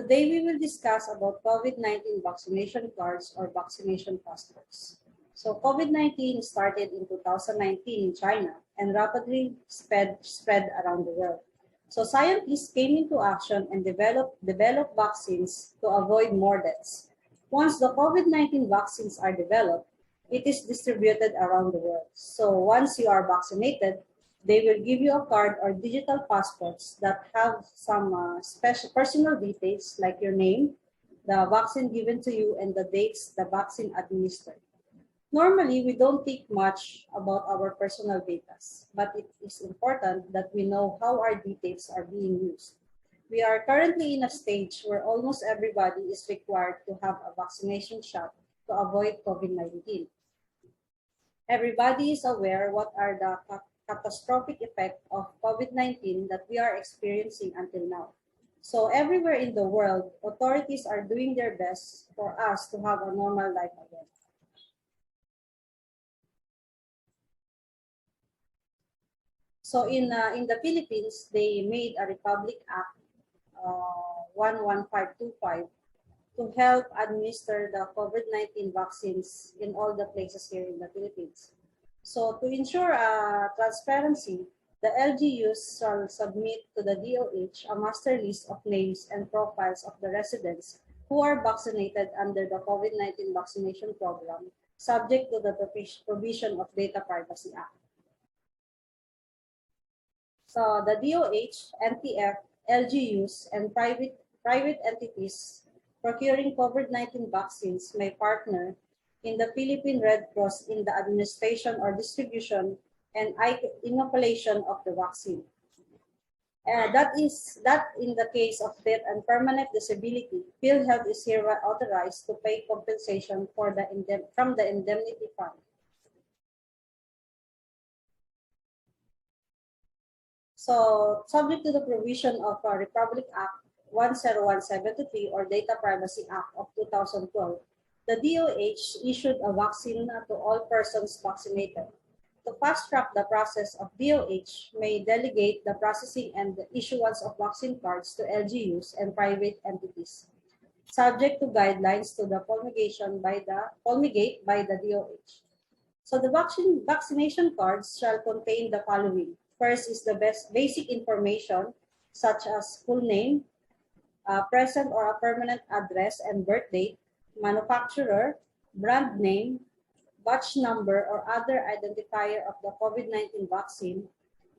Today we will discuss about COVID-19 vaccination cards or vaccination passports. So COVID-19 started in 2019 in China and rapidly spread around the world. So scientists came into action and developed vaccines to avoid more deaths. Once the COVID-19 vaccines are developed, it is distributed around the world. So once you are vaccinated, they will give you a card or digital passports that have some special personal details like your name, the vaccine given to you, and the dates the vaccine administered. Normally, we don't think much about our personal data, but it is important that we know how our details are being used. We are currently in a stage where almost everybody is required to have a vaccination shot to avoid COVID-19. Everybody is aware what are the catastrophic effects of COVID-19 that we are experiencing until now. So everywhere in the world, authorities are doing their best for us to have a normal life again. So in the Philippines, they made a Republic Act 11525 to help administer the COVID-19 vaccines in all the places here in the Philippines. So to ensure transparency, the LGUs shall submit to the DOH a master list of names and profiles of the residents who are vaccinated under the COVID-19 vaccination program, subject to the provision of Data Privacy Act. So the DOH, NTF, LGUs, and private entities procuring COVID-19 vaccines may partner in the Philippine Red Cross in the administration or distribution and inoculation of the vaccine. That in the case of death and permanent disability, PhilHealth is hereby authorized to pay compensation from the indemnity fund. So, subject to the provision of Republic Act 10173 or Data Privacy Act of 2012, the DOH issued a vaccine to all persons vaccinated. To fast-track the process of DOH may delegate the processing and the issuance of vaccine cards to LGUs and private entities, subject to guidelines to the promulgate by the DOH. So the vaccination cards shall contain the following. First is the basic information such as full name, present or a permanent address and birth date, manufacturer, brand name, batch number or other identifier of the COVID-19 vaccine,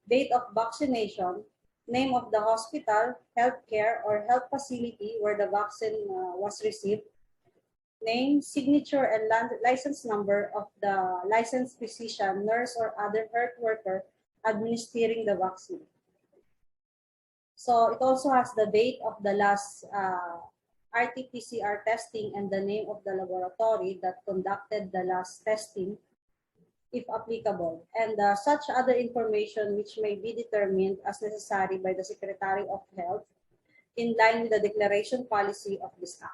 date of vaccination, name of the hospital, healthcare or health facility where the vaccine was received, name, signature, and license number of the licensed physician, nurse, or other health worker administering the vaccine. So it also has the date of the last RT-PCR testing and the name of the laboratory that conducted the last testing, if applicable, and such other information which may be determined as necessary by the Secretary of Health in line with the declaration policy of this Act.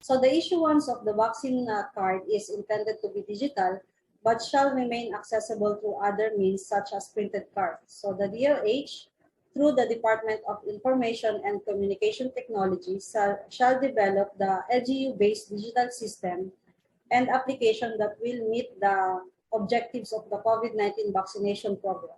So the issuance of the vaccine card is intended to be digital, but shall remain accessible through other means such as printed cards. So the DOH, through the Department of Information and Communication Technology, shall develop the LGU-based digital system and application that will meet the objectives of the COVID-19 vaccination program.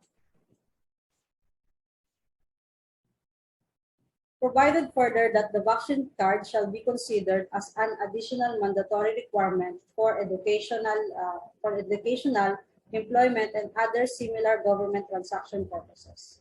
Provided further that the vaccine card shall be considered as an additional mandatory requirement for educational, employment, and other similar government transaction purposes.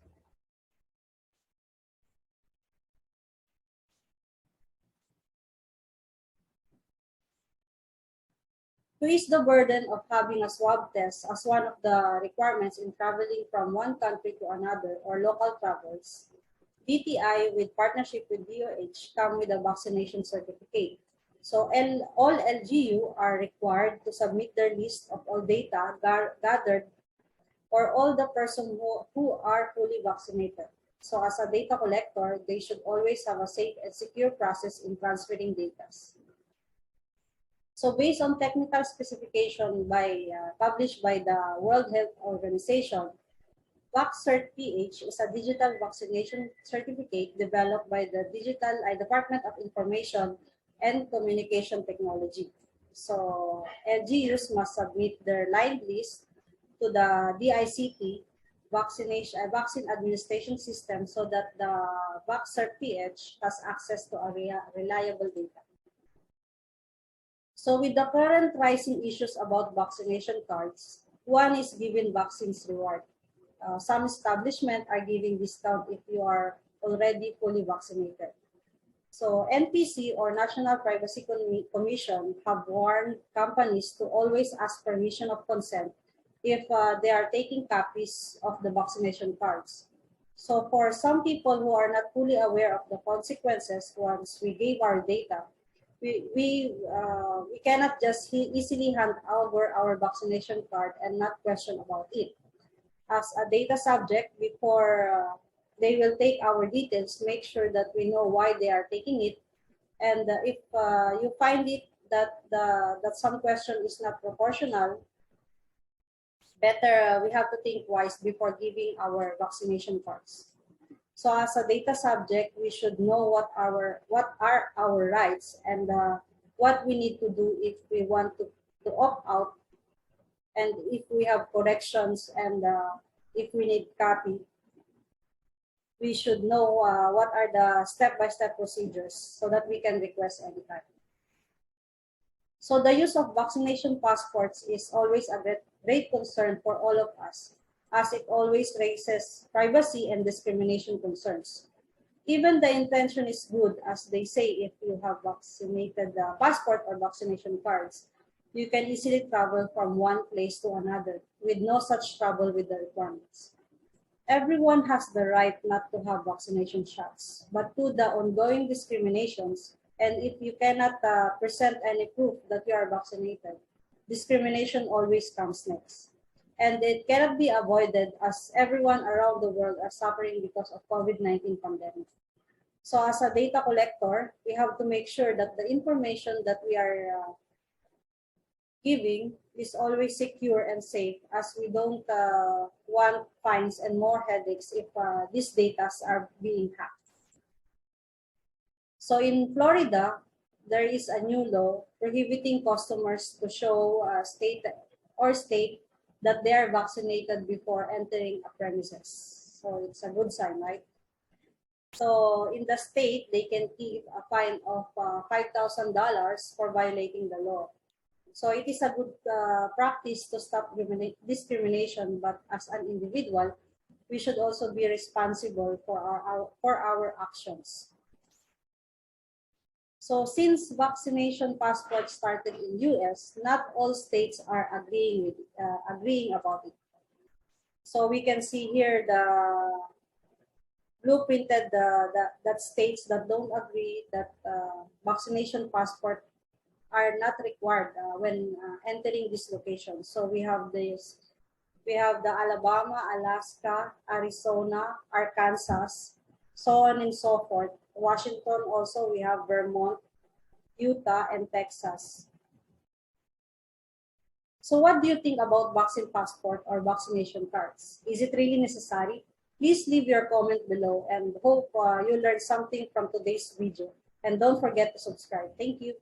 To ease the burden of having a swab test as one of the requirements in traveling from one country to another or local travels, DTI, with partnership with DOH, come with a vaccination certificate. So all LGU are required to submit their list of all data gathered or all the persons who are fully vaccinated. So as a data collector, they should always have a safe and secure process in transferring data. So based on technical specification published by the World Health Organization, VaccCert-PH is a digital vaccination certificate developed by the Department of Information and Communication Technology. So LGUs must submit their line list to the DICT vaccine administration system so that the VaccCert-PH has access to a reliable data. So with the current rising issues about vaccination cards, one is given vaccines reward. Some establishments are giving discount if you are already fully vaccinated. So NPC or National Privacy Commission have warned companies to always ask permission of consent if they are taking copies of the vaccination cards. So for some people who are not fully aware of the consequences once we gave our data, we cannot just easily hand over our vaccination card and not question about it. As a data subject, before they will take our details, make sure that we know why they are taking it. And if you find it that some question is not proportional, better we have to think twice before giving our vaccination cards. So as a data subject, we should know what are our rights and what we need to do if we want to opt out, and if we have corrections, and if we need copy. We should know what are the step-by-step procedures so that we can request anytime. So the use of vaccination passports is always a great concern for all of us, as it always raises privacy and discrimination concerns. Even the intention is good, as they say, if you have vaccinated passport or vaccination cards, you can easily travel from one place to another with no such trouble with the requirements. Everyone has the right not to have vaccination shots, but to the ongoing discriminations, and if you cannot present any proof that you are vaccinated, discrimination always comes next. And it cannot be avoided, as everyone around the world are suffering because of COVID-19 pandemic. So as a data collector, we have to make sure that the information that we are giving is always secure and safe, as we don't want fines and more headaches if these data are being hacked. So in Florida, there is a new law prohibiting customers to show state that they are vaccinated before entering a premises. So it's a good sign, right? So in the state, they can keep a fine of $5,000 for violating the law. So it is a good practice to stop discrimination, but as an individual, we should also be responsible for our actions. So since vaccination passports started in US, not all states are agreeing about it. So we can see here the blueprinted that states that don't agree that vaccination passport are not required when entering this location. So we have the Alabama, Alaska, Arizona, Arkansas, so on and so forth. Washington also, we have Vermont, Utah, and Texas. So what do you think about vaccine passport or vaccination cards? Is it really necessary? Please leave your comment below, and hope you learned something from today's video. And don't forget to subscribe. Thank you.